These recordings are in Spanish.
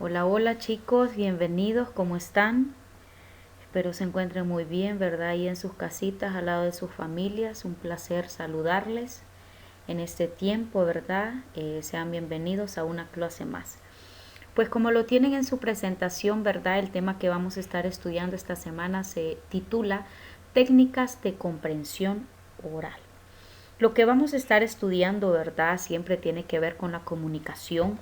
Hola, hola chicos, bienvenidos, ¿cómo están? Espero se encuentren muy bien, ¿verdad? Ahí en sus casitas, al lado de sus familias. Un placer saludarles en este tiempo, ¿verdad? Sean bienvenidos a una clase más. Pues como lo tienen en su presentación, ¿verdad? El tema que vamos a estar estudiando esta semana se titula Técnicas de comprensión oral. Lo que vamos a estar estudiando, ¿verdad? Siempre tiene que ver con la comunicación,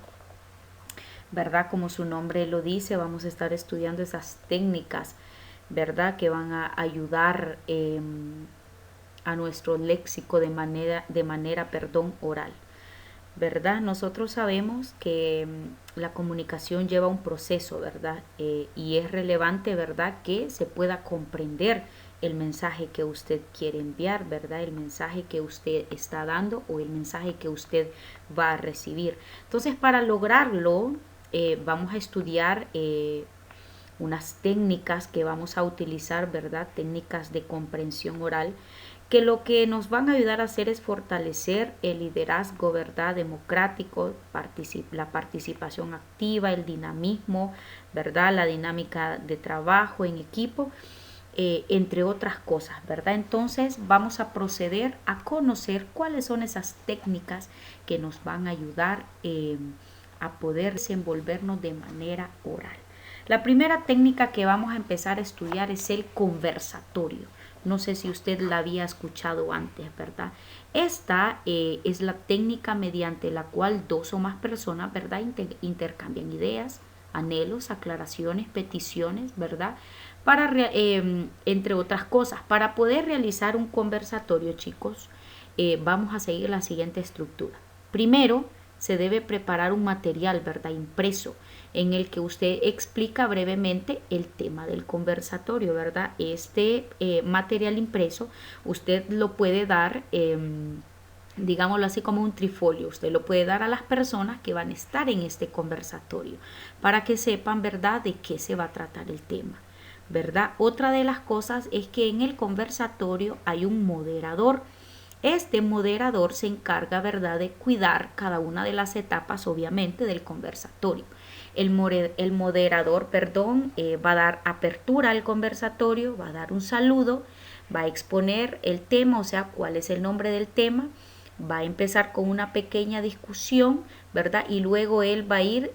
¿verdad? Como su nombre lo dice, vamos a estar estudiando esas técnicas, ¿verdad? Que van a ayudar a nuestro léxico de manera oral, ¿verdad? Nosotros sabemos que la comunicación lleva un proceso, ¿verdad? Y es relevante, ¿verdad? Que se pueda comprender el mensaje que usted quiere enviar, ¿verdad? El mensaje que usted está dando o el mensaje que usted va a recibir. Entonces, para lograrlo, vamos a estudiar unas técnicas que vamos a utilizar, ¿verdad? Técnicas de comprensión oral, que lo que nos van a ayudar a hacer es fortalecer el liderazgo, ¿verdad? Democrático, la participación activa, el dinamismo, ¿verdad? La dinámica de trabajo en equipo, entre otras cosas, ¿verdad? Entonces vamos a proceder a conocer cuáles son esas técnicas que nos van a ayudar a poder desenvolvernos de manera oral. La primera técnica que vamos a empezar a estudiar es el conversatorio. No sé si usted la había escuchado antes, ¿verdad? Esta es la técnica mediante la cual dos o más personas, ¿verdad? Intercambian ideas, anhelos, aclaraciones, peticiones, ¿verdad? Entre otras cosas, para poder realizar un conversatorio, chicos, vamos a seguir la siguiente estructura. Primero, se debe preparar un material, ¿verdad? Impreso, en el que usted explica brevemente el tema del conversatorio, ¿verdad? Este material impreso usted lo puede dar, digámoslo así, como un trifolio. Usted lo puede dar a las personas que van a estar en este conversatorio para que sepan, ¿verdad?, de qué se va a tratar el tema, ¿verdad? Otra de las cosas es que en el conversatorio hay un moderador. Este moderador se encarga, ¿verdad?, de cuidar cada una de las etapas, obviamente, del conversatorio. El moderador, va a dar apertura al conversatorio, va a dar un saludo, va a exponer el tema, o sea, cuál es el nombre del tema, va a empezar con una pequeña discusión, ¿verdad? Y luego él va a ir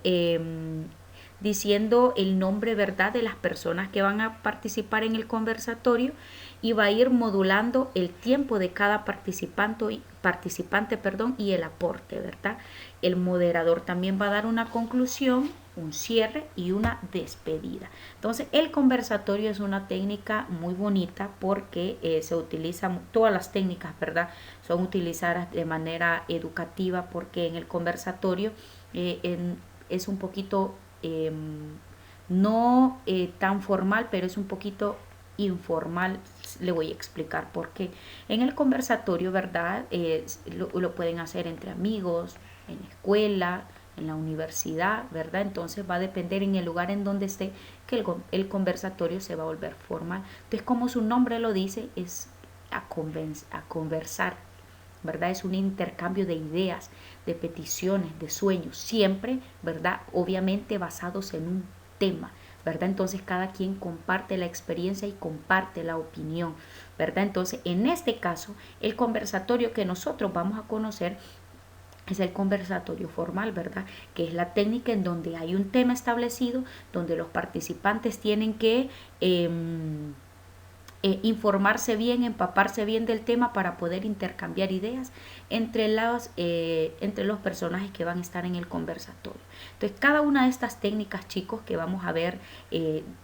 diciendo el nombre, ¿verdad?, de las personas que van a participar en el conversatorio, y va a ir modulando el tiempo de cada participante, y el aporte, ¿verdad? El moderador también va a dar una conclusión, un cierre y una despedida. Entonces, el conversatorio es una técnica muy bonita porque se utilizan todas las técnicas, ¿verdad? Son utilizadas de manera educativa, porque en el conversatorio es un poquito no tan formal, pero es un poquito informal. Le voy a explicar por qué. En el conversatorio, ¿verdad? Lo pueden hacer entre amigos, en la escuela, en la universidad, ¿verdad? Entonces va a depender en el lugar en donde esté que el conversatorio se va a volver formal. Entonces, como su nombre lo dice, es a conversar, ¿verdad? Es un intercambio de ideas, de peticiones, de sueños, siempre, ¿verdad? Obviamente basados en un tema, ¿verdad? Entonces cada quien comparte la experiencia y comparte la opinión, ¿verdad? Entonces, en este caso, el conversatorio que nosotros vamos a conocer es el conversatorio formal, ¿verdad? Que es la técnica en donde hay un tema establecido, donde los participantes tienen que informarse bien, empaparse bien del tema para poder intercambiar ideas entre los personajes que van a estar en el conversatorio. Entonces, cada una de estas técnicas, chicos, que vamos a ver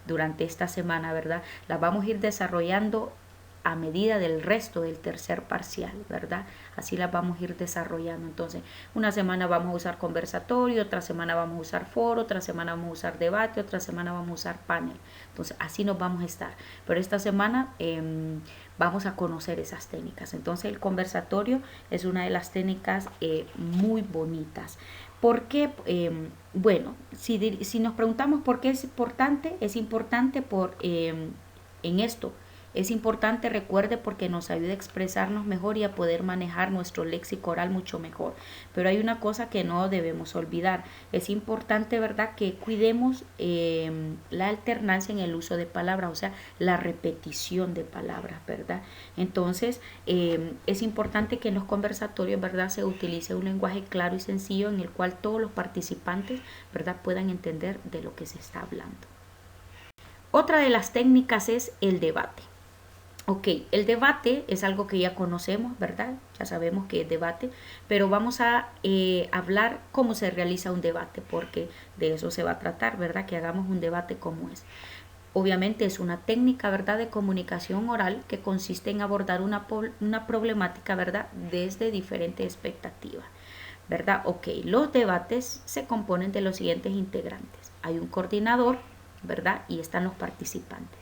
durante esta semana, ¿verdad? Las vamos a ir desarrollando a medida del resto del tercer parcial, ¿verdad? Así las vamos a ir desarrollando. Entonces, una semana vamos a usar conversatorio, otra semana vamos a usar foro, otra semana vamos a usar debate, otra semana vamos a usar panel. Entonces, así nos vamos a estar. Pero esta semana vamos a conocer esas técnicas. Entonces, el conversatorio es una de las técnicas muy bonitas. Porque, bueno, si nos preguntamos por qué es importante por en esto, Es importante, recuerde, porque nos ayuda a expresarnos mejor y a poder manejar nuestro léxico oral mucho mejor. Pero hay una cosa que no debemos olvidar. Es importante, ¿verdad?, que cuidemos la alternancia en el uso de palabras, o sea, la repetición de palabras, ¿verdad? Entonces, es importante que en los conversatorios, ¿verdad?, se utilice un lenguaje claro y sencillo en el cual todos los participantes, ¿verdad?, puedan entender de lo que se está hablando. Otra de las técnicas es el debate. Ok, el debate es algo que ya conocemos, ¿verdad? Ya sabemos que es debate, pero vamos a hablar cómo se realiza un debate, porque de eso se va a tratar, ¿verdad? Que hagamos un debate como es. Obviamente es una técnica, ¿verdad?, de comunicación oral que consiste en abordar una problemática, ¿verdad?, desde diferentes expectativas, ¿verdad? Ok, los debates se componen de los siguientes integrantes. Hay un coordinador, ¿verdad? Y están los participantes.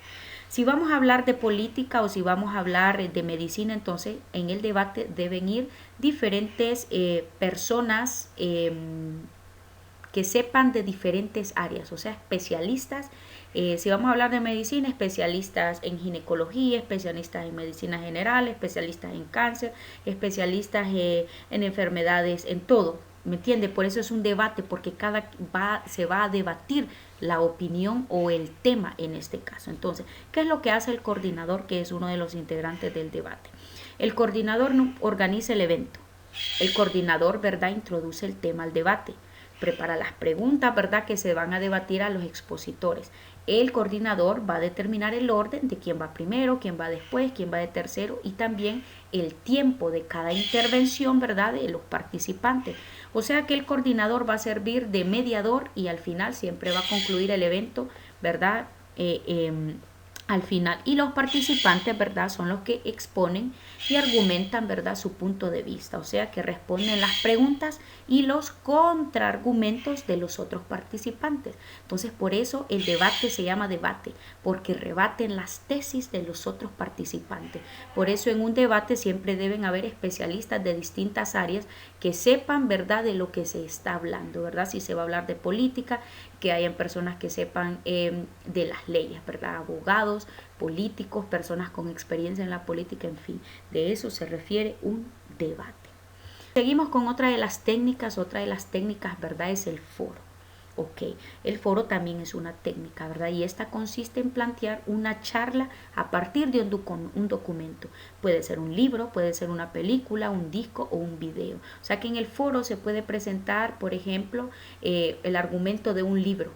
Si vamos a hablar de política o si vamos a hablar de medicina, entonces en el debate deben ir diferentes personas que sepan de diferentes áreas, o sea, especialistas. Si vamos a hablar de medicina, especialistas en ginecología, especialistas en medicina general, especialistas en cáncer, especialistas en enfermedades, en todo. ¿Me entiende? Por eso es un debate, porque se va a debatir la opinión o el tema en este caso. Entonces, ¿qué es lo que hace el coordinador, que es uno de los integrantes del debate? El coordinador organiza el evento. El coordinador, ¿verdad?, introduce el tema al debate. Prepara las preguntas, ¿verdad?, que se van a debatir a los expositores. El coordinador va a determinar el orden de quién va primero, quién va después, quién va de tercero y también el tiempo de cada intervención, ¿verdad?, de los participantes. O sea que el coordinador va a servir de mediador y al final siempre va a concluir el evento, ¿verdad?, al final. Y los participantes, ¿verdad?, son los que exponen y argumentan, ¿verdad?, su punto de vista. O sea, que responden las preguntas y los contraargumentos de los otros participantes. Entonces, por eso el debate se llama debate, porque rebaten las tesis de los otros participantes. Por eso en un debate siempre deben haber especialistas de distintas áreas que sepan, ¿verdad?, de lo que se está hablando, ¿verdad? Si se va a hablar de política, que hayan personas que sepan de las leyes, ¿verdad? Abogados, políticos, personas con experiencia en la política, en fin, de eso se refiere un debate. Seguimos con otra de las técnicas, ¿verdad?, es el foro. Ok, el foro también es una técnica, ¿verdad? Y esta consiste en plantear una charla a partir de un documento. Puede ser un libro, puede ser una película, un disco o un video. O sea que en el foro se puede presentar, por ejemplo, el argumento de un libro.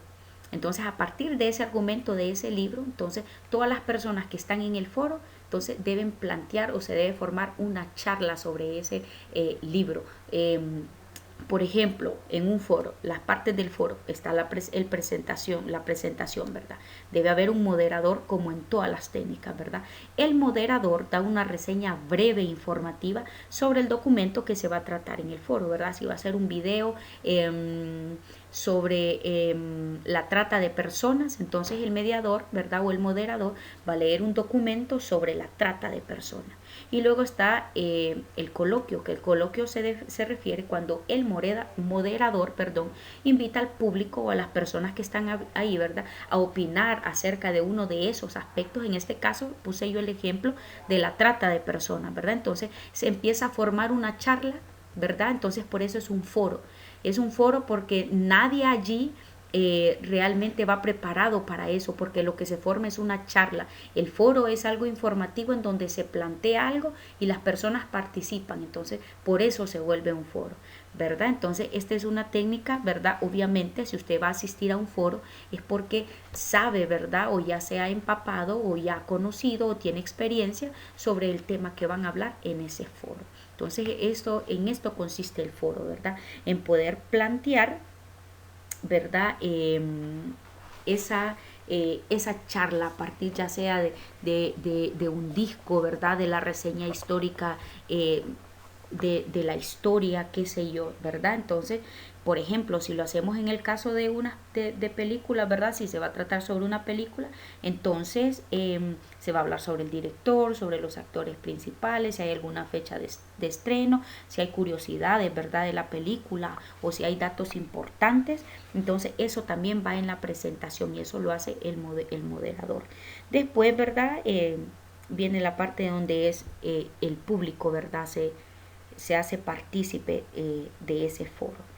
Entonces, a partir de ese argumento de ese libro, entonces todas las personas que están en el foro, entonces deben plantear o se debe formar una charla sobre ese libro. Por ejemplo, en un foro, las partes del foro está la presentación, ¿verdad? Debe haber un moderador como en todas las técnicas, ¿verdad? El moderador da una reseña breve e informativa sobre el documento que se va a tratar en el foro, ¿verdad? Si va a ser un video sobre la trata de personas, entonces el mediador, ¿verdad?, o el moderador va a leer un documento sobre la trata de personas. Y luego está el coloquio, que el coloquio se refiere cuando el moderador, invita al público o a las personas que están ahí, ¿verdad?, a opinar acerca de uno de esos aspectos. En este caso puse yo el ejemplo de la trata de personas, ¿verdad? Entonces se empieza a formar una charla, ¿verdad? Entonces por eso es un foro. Es un foro porque nadie allí realmente va preparado para eso, porque lo que se forma es una charla. El foro es algo informativo en donde se plantea algo y las personas participan, entonces por eso se vuelve un foro, ¿verdad? Entonces esta es una técnica, ¿verdad? Obviamente si usted va a asistir a un foro es porque sabe, ¿verdad?, o ya se ha empapado o ya ha conocido o tiene experiencia sobre el tema que van a hablar en ese foro. Entonces en esto consiste el foro, ¿verdad?, en poder plantear, ¿verdad?, esa charla a partir ya sea de un disco, ¿verdad?, de la reseña histórica, de la historia, qué sé yo, ¿verdad? Entonces, por ejemplo, si lo hacemos en el caso de películas, ¿verdad? Si se va a tratar sobre una película, entonces se va a hablar sobre el director, sobre los actores principales, si hay alguna fecha de estreno, si hay curiosidades, ¿verdad?, de la película o si hay datos importantes. Entonces eso también va en la presentación y eso lo hace el moderador. Después, ¿verdad?, viene la parte donde es el público, ¿verdad? Se hace partícipe de ese foro.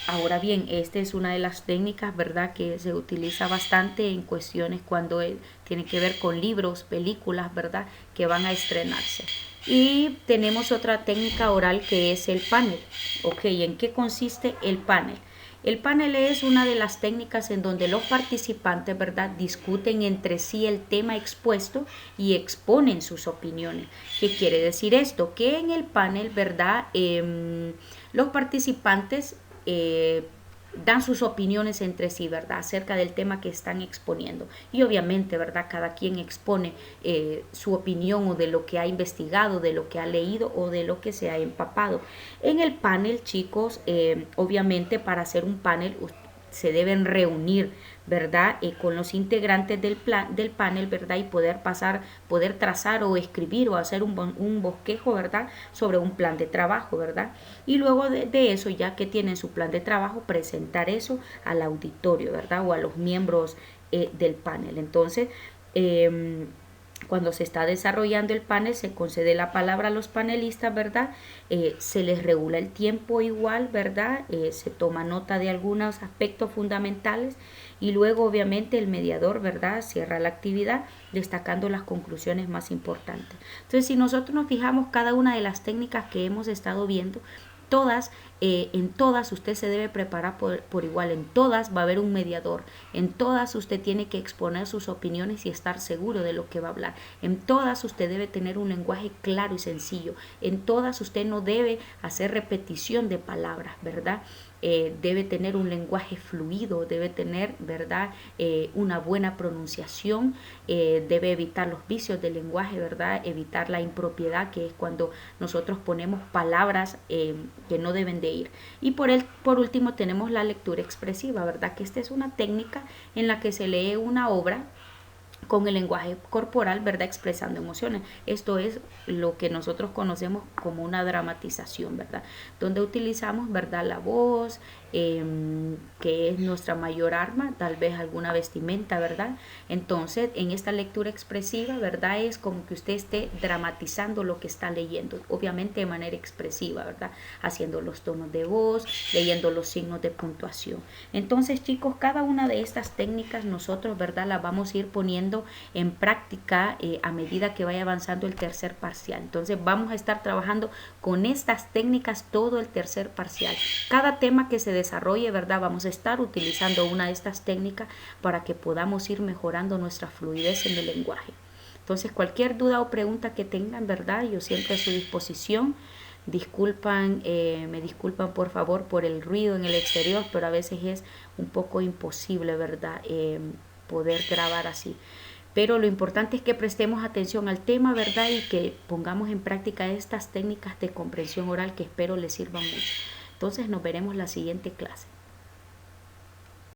Ahora bien, esta es una de las técnicas, ¿verdad?, que se utiliza bastante en cuestiones cuando tiene que ver con libros, películas, ¿verdad?, que van a estrenarse. Y tenemos otra técnica oral que es el panel. Ok, ¿en qué consiste el panel? El panel es una de las técnicas en donde los participantes, ¿verdad?, discuten entre sí el tema expuesto y exponen sus opiniones. ¿Qué quiere decir esto? Que en el panel, ¿verdad?, los participantes dan sus opiniones entre sí, ¿verdad?, acerca del tema que están exponiendo. Y obviamente, ¿verdad?, cada quien expone su opinión o de lo que ha investigado, de lo que ha leído o de lo que se ha empapado. En el panel, chicos, obviamente para hacer un panel se deben reunir, ¿verdad?, con los integrantes del panel, ¿verdad?, y poder trazar o escribir o hacer un bosquejo, ¿verdad?, sobre un plan de trabajo, ¿verdad? Y luego de eso, ya que tienen su plan de trabajo, presentar eso al auditorio, ¿verdad?, o a los miembros del panel. Entonces, cuando se está desarrollando el panel, se concede la palabra a los panelistas, ¿verdad? Se les regula el tiempo igual, ¿verdad? Se toma nota de algunos aspectos fundamentales y luego, obviamente, el mediador, ¿verdad?, cierra la actividad destacando las conclusiones más importantes. Entonces, si nosotros nos fijamos cada una de las técnicas que hemos estado viendo, todas, en todas usted se debe preparar por igual, en todas va a haber un mediador, en todas usted tiene que exponer sus opiniones y estar seguro de lo que va a hablar, en todas usted debe tener un lenguaje claro y sencillo, en todas usted no debe hacer repetición de palabras, ¿verdad? Debe tener un lenguaje fluido, debe tener, ¿verdad?, una buena pronunciación, debe evitar los vicios del lenguaje, ¿verdad?, evitar la impropiedad, que es cuando nosotros ponemos palabras que no deben de ir. Y por último tenemos la lectura expresiva, ¿verdad?, que esta es una técnica en la que se lee una obra con el lenguaje corporal, ¿verdad?, expresando emociones. Esto es lo que nosotros conocemos como una dramatización, ¿verdad?, donde utilizamos, ¿verdad?, la voz, que es nuestra mayor arma, tal vez alguna vestimenta, ¿verdad? Entonces, en esta lectura expresiva, ¿verdad?, es como que usted esté dramatizando lo que está leyendo, obviamente de manera expresiva, ¿verdad?, haciendo los tonos de voz, leyendo los signos de puntuación. Entonces, chicos, cada una de estas técnicas nosotros, ¿verdad?, las vamos a ir poniendo en práctica a medida que vaya avanzando el tercer parcial. Entonces, vamos a estar trabajando con estas técnicas todo el tercer parcial. Cada tema que se desarrolle, ¿verdad?, vamos a estar utilizando una de estas técnicas para que podamos ir mejorando nuestra fluidez en el lenguaje. Entonces, cualquier duda o pregunta que tengan, ¿verdad?, yo siempre a su disposición. Me disculpan por favor por el ruido en el exterior, pero a veces es un poco imposible, ¿verdad?, poder grabar así. Pero lo importante es que prestemos atención al tema, ¿verdad?, y que pongamos en práctica estas técnicas de comprensión oral que espero les sirvan mucho. Entonces nos veremos la siguiente clase.